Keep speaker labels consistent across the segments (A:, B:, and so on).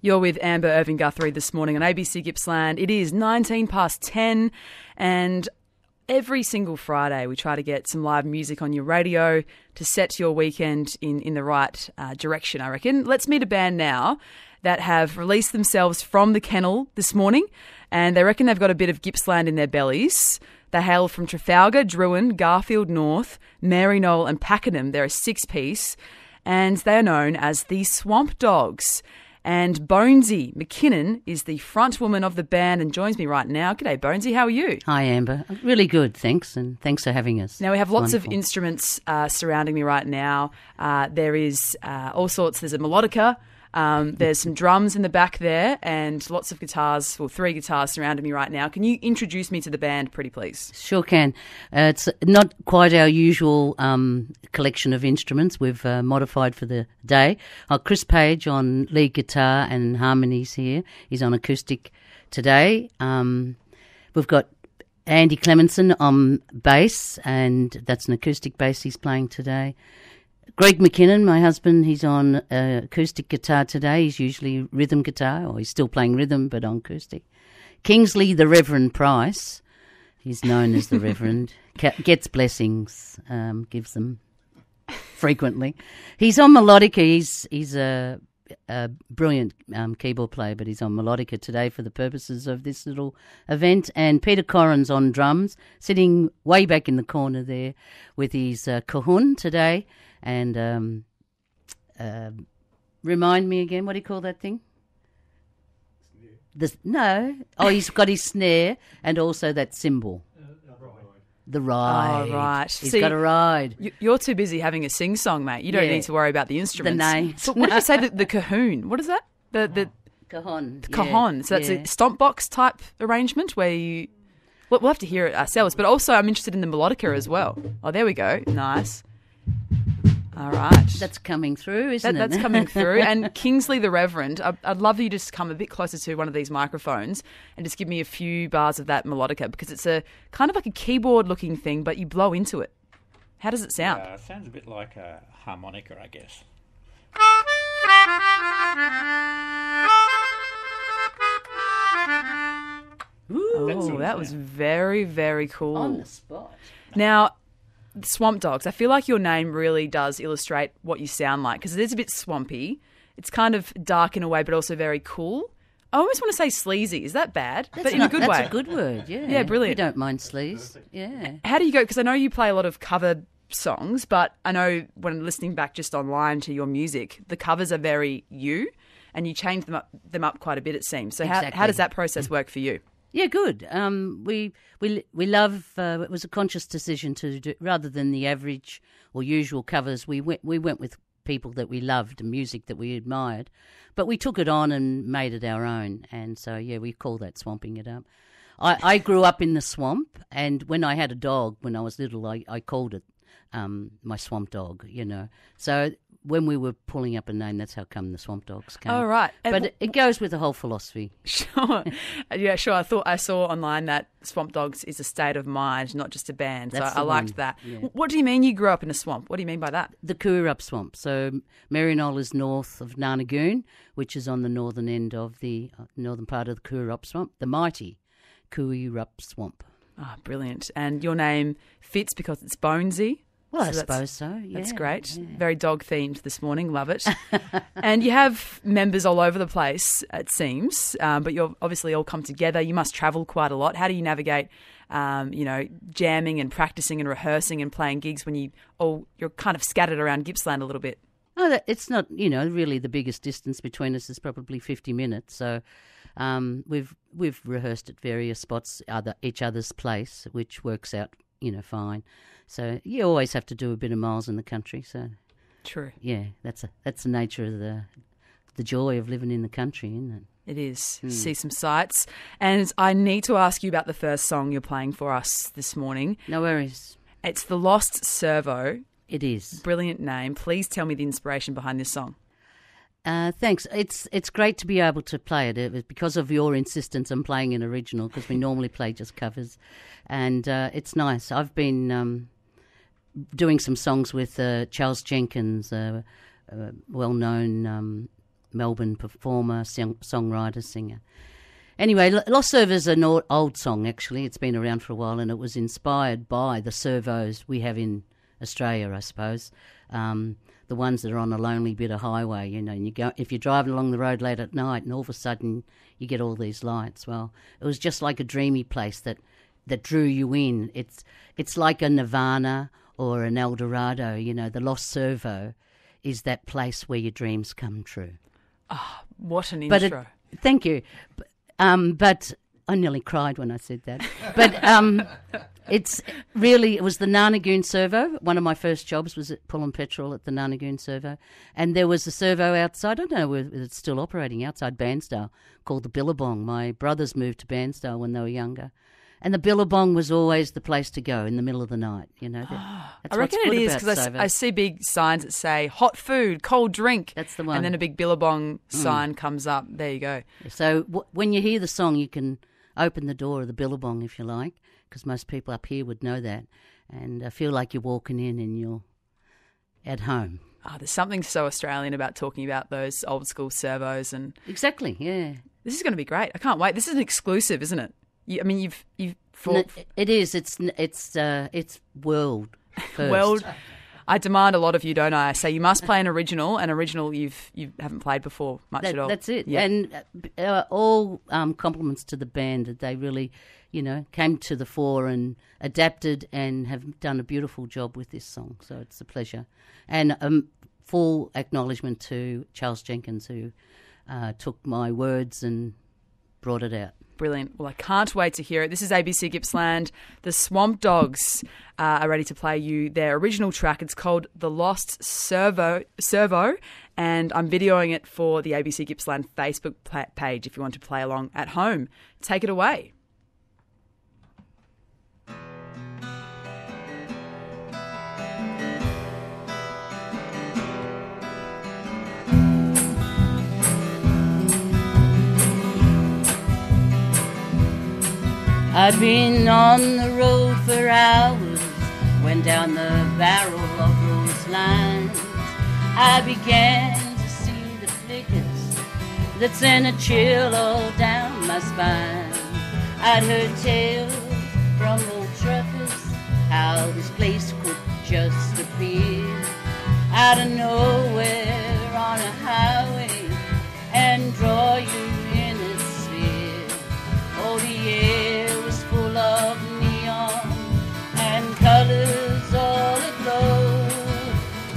A: You're with Amber Irving-Guthrie this morning on ABC Gippsland. It is 19 past 10 and every single Friday we try to get some live music on your radio to set your weekend in the right direction, I reckon. Let's meet a band now that have released themselves from the kennel this morning, and they reckon they've got a bit of Gippsland in their bellies. They hail from Trafalgar, Druin, Garfield North, Maryknoll and Mackinnon. They're a six-piece, and they are known as the Swamp Dogs. And Bonesy Mackinnon is the front woman of the band and joins me right now. G'day, Bonesy. How are you?
B: Hi, Amber. Really good, thanks, and thanks for having us.
A: Now, we have lots of instruments surrounding me right now. There is all sorts. There's a melodica. There's some drums in the back there and lots of guitars, well, 3 guitars surrounding me right now. Can you introduce me to the band, pretty please?
B: Sure can. It's not quite our usual collection of instruments. We've modified for the day. Chris Page on lead guitar and harmonies here. He's on acoustic today. We've got Andy Clemenson on bass, and that's an acoustic bass he's playing today. Greg Mackinnon, my husband, he's on acoustic guitar today. He's usually rhythm guitar, or he's still playing rhythm, but on acoustic. Kingsley, the Reverend Price, he's known as the Reverend, gets blessings, gives them frequently. He's on melodica. He's a brilliant keyboard player, but he's on melodica today for the purposes of this little event. And Peter Corrin's on drums, sitting way back in the corner there with his cajon today. And remind me again, what do you call that thing? He's got his snare and also that cymbal. The ride.
A: Oh, right.
B: He's got a ride.
A: You're too busy having a sing-song, mate. You don't need to worry about the instruments.
B: The names.
A: So what did you say, the cajon? What is that? The
B: cajon.
A: Cajon. So that's a stomp box type arrangement where you... We'll have to hear it ourselves. But also I'm interested in the melodica as well. Oh, there we go. Nice. All right.
B: That's coming through, isn't it?
A: That's coming through. And Kingsley the Reverend, I'd love you to just come a bit closer to one of these microphones and just give me a few bars of that melodica, because it's a kind of like a keyboard-looking thing, but you blow into it. How does it sound?
C: It sounds a bit like a harmonica, I guess.
A: Ooh, that was very, very cool.
B: On the spot.
A: Now, Swamp Dogs, I feel like your name really does illustrate what you sound like, because it is a bit swampy. It's kind of dark in a way, but also very cool. I almost want to say sleazy. Is that bad? But in a good way.
B: That's a good word, yeah.
A: Yeah, brilliant.
B: We don't mind sleaze, yeah.
A: How do you go? Because I know you play a lot of cover songs, but I know when listening back just online to your music, the covers are very you, and you change them up quite a bit, it seems. So how does that process work for you?
B: Yeah, good. We love. It was a conscious decision to do, rather than the average or usual covers. We went with people that we loved and music that we admired, but we took it on and made it our own. And so we call that swamping it up. I grew up in the swamp, and when I had a dog when I was little, I called it my swamp dog. So when we were pulling up a name, that's how come the Swamp Dogs came.
A: Oh, right.
B: But it goes with the whole philosophy.
A: Sure. Yeah, sure. I saw online that Swamp Dogs is a state of mind, not just a band.
B: That's
A: so I liked that. Yeah. What do you mean you grew up in a swamp? What do you mean by that?
B: The Coorup Swamp. So Maryknoll is north of Narnagoon, which is on the northern end of the northern part of the Coorup Swamp, the mighty Coorup Swamp.
A: Ah, oh, brilliant. And your name fits because it's Bonesy.
B: Well, I suppose so, yeah.
A: That's great. Yeah. Very dog-themed this morning. Love it. And you have members all over the place, it seems, but you've obviously all come together. You must travel quite a lot. How do you navigate, jamming and practising and rehearsing and playing gigs when you're kind of scattered around Gippsland a little bit?
B: Oh, it's not, really the biggest distance between us is probably 50 minutes. So we've rehearsed at various spots, each other's place, which works out, fine. So you always have to do a bit of miles in the country. So
A: true.
B: Yeah, that's the nature of the joy of living in the country, isn't it?
A: It is. See some sights. And I need to ask you about the first song you're playing for us this morning.
B: No worries.
A: It's The Lost Servo.
B: It is.
A: Brilliant name. Please tell me the inspiration behind this song.
B: Thanks. It's great to be able to play it. It was because of your insistence on playing an original, because we normally play just covers, and it's nice. I've been doing some songs with Charles Jenkins, a well-known Melbourne performer, songwriter, singer. Anyway, Lost Servo is an old song, actually. It's been around for a while, and it was inspired by the servos we have in Australia, I suppose. The ones that are on a lonely bit of highway, you know, and if you're driving along the road late at night and all of a sudden you get all these lights. Well, it was just like a dreamy place that drew you in. It's like a Nirvana or an El Dorado, you know. The Lost Servo is that place where your dreams come true.
A: Oh, what an intro.
B: Thank you. But I nearly cried when I said that. But it was the Narnagoon Servo. One of my first jobs was at pulling petrol at the Narnagoon Servo. And there was a servo outside, I don't know whether it's still operating, outside Bairnsdale, called the Billabong. My brothers moved to Bairnsdale when they were younger. And the Billabong was always the place to go in the middle of the night, you know.
A: I reckon it is, because I see big signs that say hot food, cold drink.
B: That's the one.
A: And then a big Billabong sign comes up. There you go.
B: So when you hear the song, you can open the door of the Billabong if you like, because most people up here would know that, and feel like you're walking in and you're at home.
A: Oh, there's something so Australian about talking about those old school servos.
B: Exactly, yeah.
A: This is going to be great. I can't wait. This is an exclusive, isn't it? You've
B: fought. No, it is. It's world first.
A: World. I demand a lot of you, don't I? I say you must play an original. An original you haven't played before much at all.
B: That's it.
A: Yeah.
B: And all compliments to the band that they really, you know, came to the fore and adapted and have done a beautiful job with this song. So it's a pleasure. And full acknowledgement to Charles Jenkins, who took my words and brought it out.
A: Brilliant. Well, I can't wait to hear it. This is ABC Gippsland. The Swamp Dogs are ready to play you their original track. It's called The Lost Servo, and I'm videoing it for the ABC Gippsland Facebook page if you want to play along at home. Take it away.
B: I'd been on the road for hours when down the barrel of those lines I began to see the flickers that sent a chill all down my spine. I'd heard tales from old truckers how this place could just appear out of nowhere on a highway and draw you in its sphere. Oh, the air was full of neon and colors all aglow,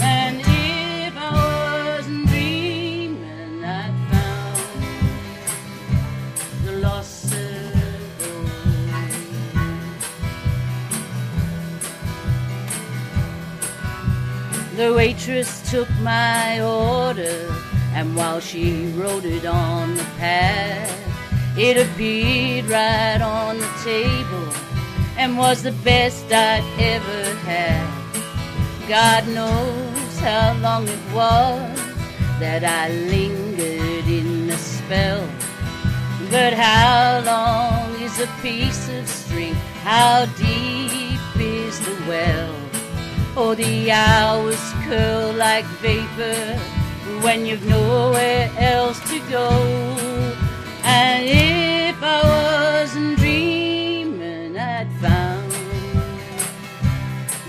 B: and if I wasn't dreaming, I'd found the lost Servo. The waitress took my order, and while she wrote it on the pad, it appeared right on the table and was the best I'd ever had. God knows how long it was that I lingered in the spell, but how long is a piece of string? How deep is the well? Oh, the hours curl like vapor when you've nowhere else to go. And if I wasn't dreaming, I'd found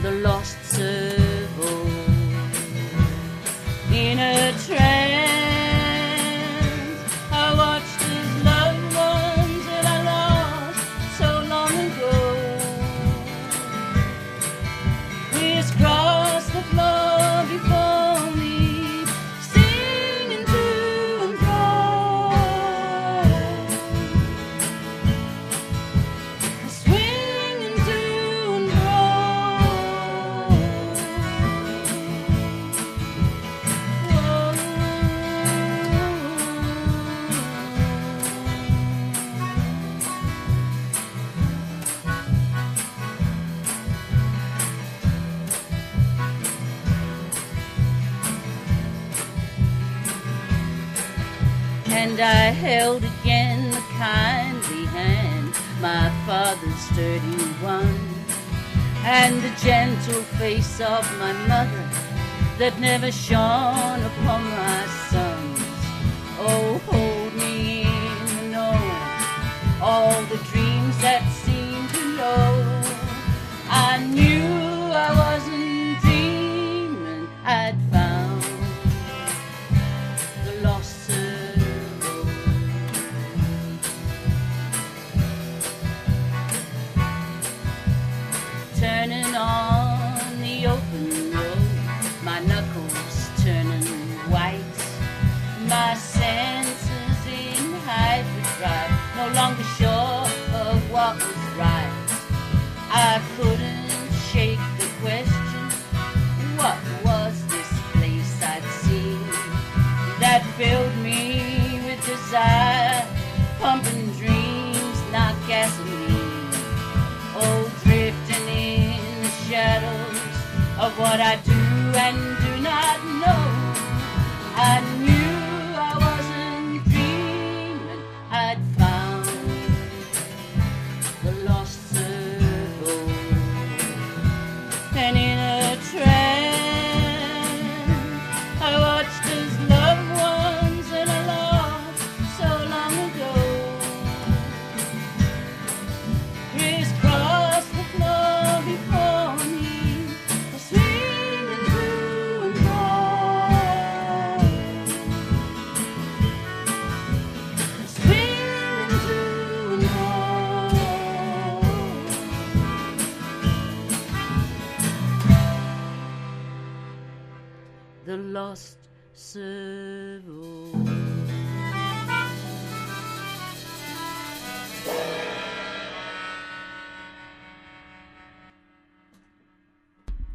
B: the lost Servo in a trance. I watched his loved ones that I lost so long ago crisscross the floor before me, singing to and fro, swinging to and and I held again the kindly hand, my father's sturdy one, and the gentle face of my mother that never shone upon my sons. Oh, hold me in the know, all the dreams that seem to know. I knew I wasn't dreaming, I'd found the lost Servo. Turning on the open road, my knuckles turning white, my senses in hyperdrive, no longer sure of what was right. I couldn't shake the question, what was this place I'd seen that filled me with desire, pumping dreams, not gasoline. Oh, drifting in the shadows of what I do and do not know. I knew I wasn't dreaming, I'd found the lost Servo. And in a trance, I watched as loved ones that I lost so long ago crisscross the floor before me, swinging to and fro, swinging to and fro. The lost Servo.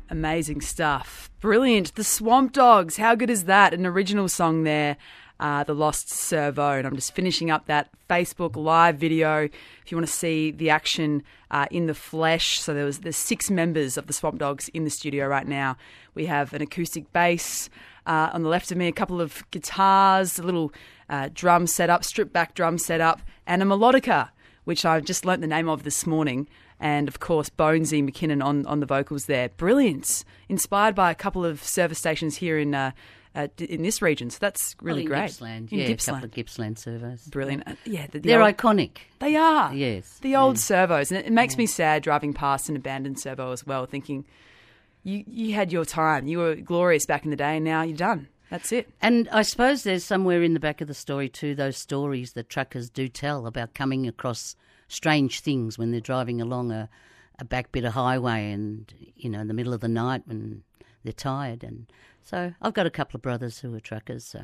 A: Amazing stuff. Brilliant. The Swamp Dogs. How good is that? An original song there, The Lost Servo. And I'm just finishing up that Facebook live video if you want to see the action in the flesh. So there's 6 members of the Swamp Dogs in the studio right now. We have an acoustic bass on the left of me, a couple of guitars, a little drum setup, stripped back drum setup, and a melodica, which I've just learnt the name of this morning. And, of course, Bonesy Mackinnon on the vocals there. Brilliant. Inspired by a couple of service stations here in this region. So that's really great.
B: Gippsland,
A: in
B: yeah,
A: Gippsland.
B: a couple of Gippsland servos.
A: Brilliant. Yeah,
B: They're iconic.
A: They are.
B: Yes.
A: The old servos. And it makes me sad driving past an abandoned servo as well, thinking you had your time. You were glorious back in the day and now you're done. That's it.
B: And I suppose there's somewhere in the back of the story too those stories that truckers do tell about coming across strange things when they're driving along a back bit of highway and, you know, in the middle of the night when they're tired. And so I've got a couple of brothers who are truckers, so...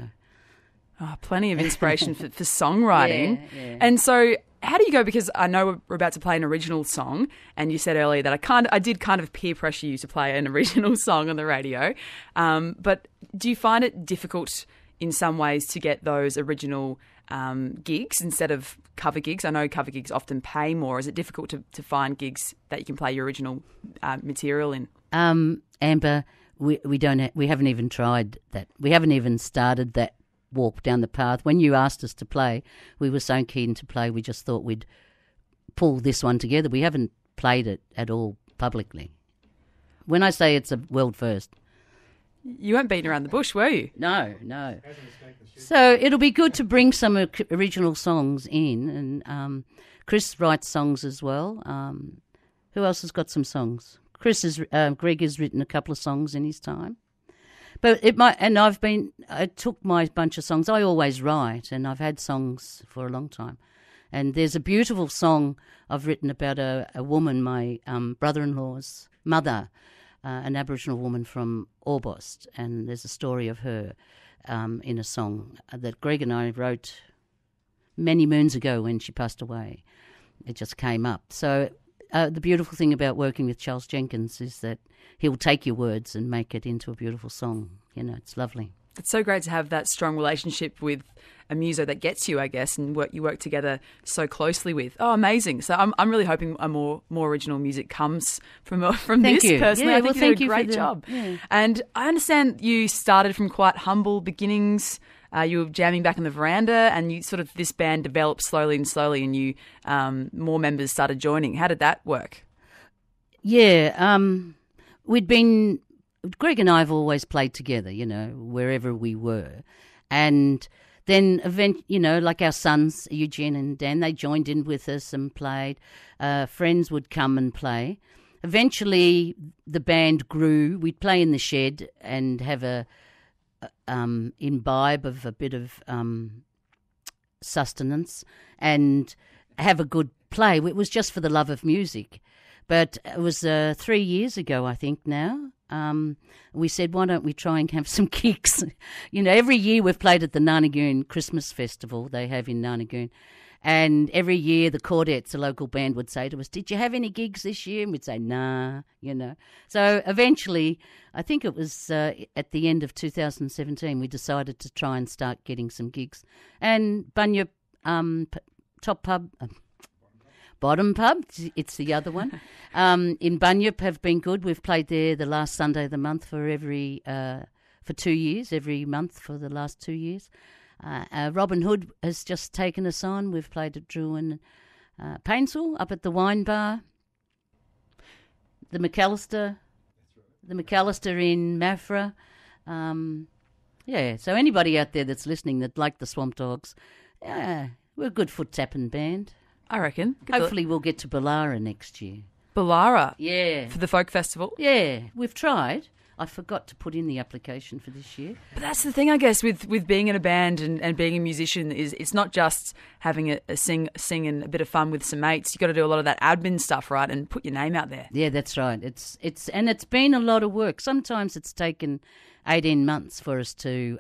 A: Oh, plenty of inspiration for songwriting.
B: Yeah.
A: And so how do you go, because I know we're about to play an original song and you said earlier that I did kind of peer pressure you to play an original song on the radio. But do you find it difficult in some ways to get those original gigs instead of cover gigs? I know cover gigs often pay more. Is it difficult to find gigs that you can play your original material in?
B: Amber, we haven't even tried that. We haven't even started that walk down the path. When you asked us to play, we were so keen to play, we just thought we'd pull this one together. We haven't played it at all publicly. When I say it's a world first.
A: You weren't beating around the bush, were you?
B: No. So it'll be good to bring some original songs in, and Chris writes songs as well. Who else has got some songs? Greg has written a couple of songs in his time. But it might, and I took my bunch of songs. I always write, and I've had songs for a long time. And there's a beautiful song I've written about a woman, my brother-in-law's mother, an Aboriginal woman from Orbost, and there's a story of her in a song that Greg and I wrote many moons ago when she passed away. It just came up. So the beautiful thing about working with Charles Jenkins is that he'll take your words and make it into a beautiful song. You know, it's lovely.
A: It's so great to have that strong relationship with a muso that gets you, I guess, and you work together so closely with. Oh, amazing! So I'm really hoping a more original music comes from this.
B: You.
A: Personally,
B: yeah,
A: I think
B: well,
A: you did a great job.
B: Yeah.
A: And I understand you started from quite humble beginnings. You were jamming back on the veranda, and this band developed slowly, and you more members started joining. How did that work?
B: Yeah, Greg and I have always played together, you know, wherever we were. And then like our sons, Eugene and Dan, they joined in with us and played. Friends would come and play. Eventually, the band grew. We'd play in the shed and have a imbibe of a bit of sustenance and have a good play. It was just for the love of music. But it was 3 years ago, I think now. We said, why don't we try and have some gigs? Every year we've played at the Narnagoon Christmas Festival they have in Narnagoon. And every year the Chordettes, the local band, would say to us, did you have any gigs this year? And we'd say, nah, So eventually, I think it was at the end of 2017, we decided to try and start getting some gigs. And Bunyip Top Pub... Bottom Pub, it's the other one, in Bunyip have been good. We've played there the last Sunday of the month for 2 years, every month for the last 2 years. Robin Hood has just taken us on. We've played at Drew and Painshill up at the Wine Bar. The McAllister in Maffra. So anybody out there that's listening that like the Swamp Dogs, we're a good foot tapping band.
A: I reckon.
B: Hopefully we'll get to Ballara next year.
A: Ballara?
B: Yeah.
A: For the folk festival?
B: Yeah, we've tried. I forgot to put in the application for this year.
A: But that's the thing, I guess, with being in a band and being a musician is it's not just having a sing and a bit of fun with some mates. You've got to do a lot of that admin stuff, right, and put your name out there.
B: Yeah, that's right. It's been a lot of work. Sometimes it's taken 18 months for us to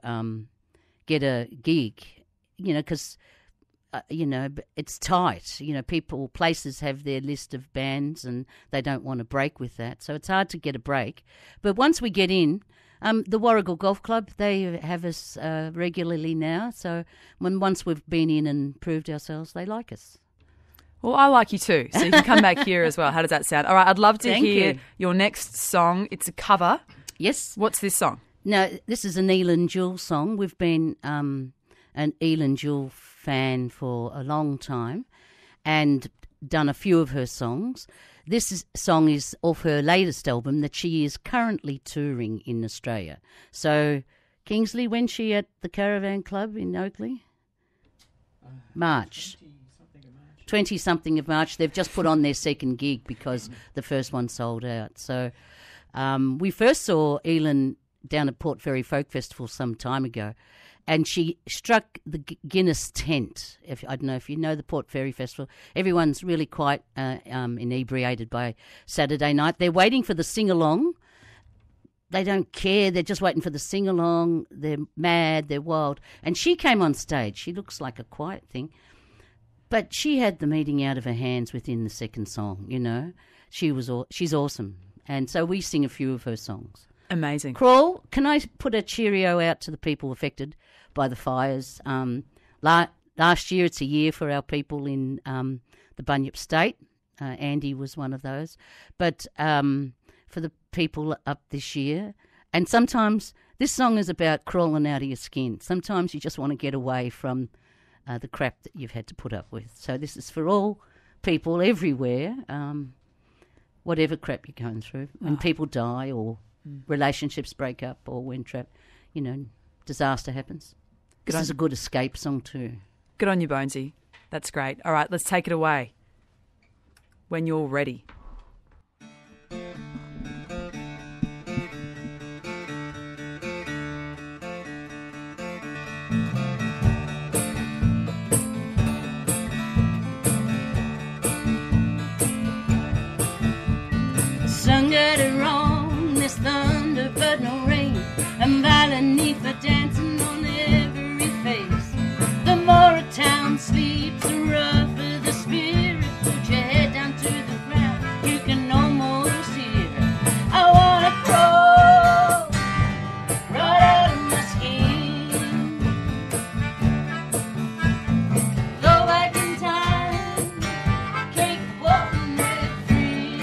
B: get a gig, because... it's tight. Places have their list of bands and they don't want to break with that. So it's hard to get a break. But once we get in, the Warragul Golf Club, they have us regularly now. So once we've been in and proved ourselves, they like us.
A: Well, I like you too. So you can come back here as well. How does that sound? All right, I'd love to hear
B: you.
A: Your next song. It's a cover.
B: Yes.
A: What's this song?
B: No, this is an Eilen Jewel song. We've been an Eilen Jewel fan for a long time and done a few of her songs. This song is off her latest album that she is currently touring in Australia. So, Kingsley, when's she at the Caravan Club in Oakley? March. 20-something of March. They've just put on their second gig because the first one sold out. So, we first saw Eilen down at Port Fairy Folk Festival some time ago. And she struck the Guinness tent. I don't know if you know the Port Fairy Festival. Everyone's really quite inebriated by Saturday night. They're waiting for the sing-along. They don't care. They're just waiting for the sing-along. They're mad. They're wild. And she came on stage. She looks like a quiet thing. But she had the meeting out of her hands within the second song, She's awesome. And so we sing a few of her songs.
A: Amazing.
B: Crawl, can I put a cheerio out to the people affected by the fires? Last year, it's a year for our people in the Bunyip State. Andy was one of those. But for the people up this year, and sometimes this song is about crawling out of your skin. Sometimes you just want to get away from the crap that you've had to put up with. So this is for all people everywhere, whatever crap you're going through. When people die or relationships break up or when disaster happens. This is a good escape song too.
A: Good on you, Bonesy. That's great. All right, let's take it away when you're ready.
B: Sun got it wrong, there's thunder but no rain, and violent need for dancing on every face. The more a town sleeps, the rougher the spirit. Put your head down to the ground, you can almost hear it. I wanna crawl right out of my skin, go back in time, take one with free.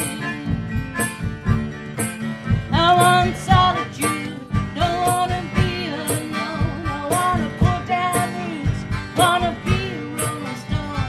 B: I want solitude, don't wanna be alone. I wanna pull down roots, wanna be a rolling stone.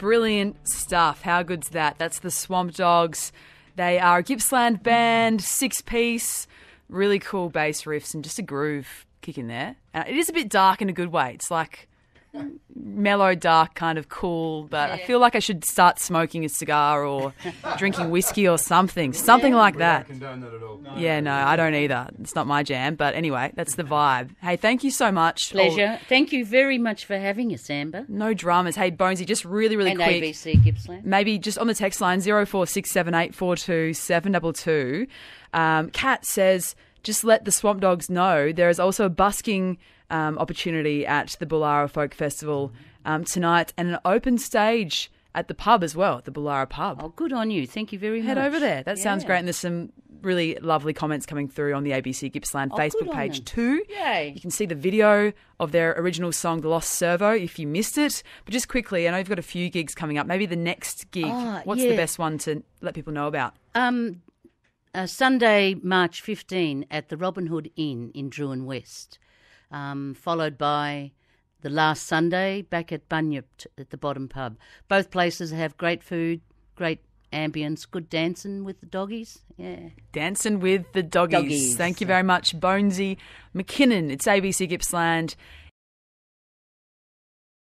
A: Brilliant stuff. How good's that? That's the Swamp Dogs. They are a Gippsland band, 6-piece, really cool bass riffs and just a groove kick in there. It is a bit dark in a good way. It's like mellow, dark, kind of cool, but I feel like I should start smoking a cigar or drinking whiskey or something like that.
D: I don't condone that at all.
A: No, I don't either. It's not my jam, but anyway, that's the vibe. Hey, thank you so much.
B: Pleasure. Thank you very much for having us, Amber.
A: No dramas. Hey, Bonesy, just really
B: And
A: quick.
B: ABC Gippsland.
A: Maybe just on the text line 0467842722. Kat says, just let the Swamp Dogs know there is also a busking opportunity at the Bullara Folk Festival tonight and an open stage at the pub as well, the Bullara pub.
B: Oh, good on you. Thank you very much.
A: Head over there. That sounds great. And there's some really lovely comments coming through on the ABC Gippsland Facebook page too.
B: Yay.
A: You can see the video of their original song, The Lost Servo, if you missed it. But just quickly, I know you've got a few gigs coming up. Maybe the next gig. What's the best one to let people know about?
B: Sunday, March 15 at the Robin Hood Inn in Druin West, followed by the last Sunday back at Bunyip at the Bottom Pub. Both places have great food, great ambience, good dancing with the doggies. Yeah.
A: Dancing with the doggies. Thank you very much, Bonesy. Mackinnon, it's ABC Gippsland.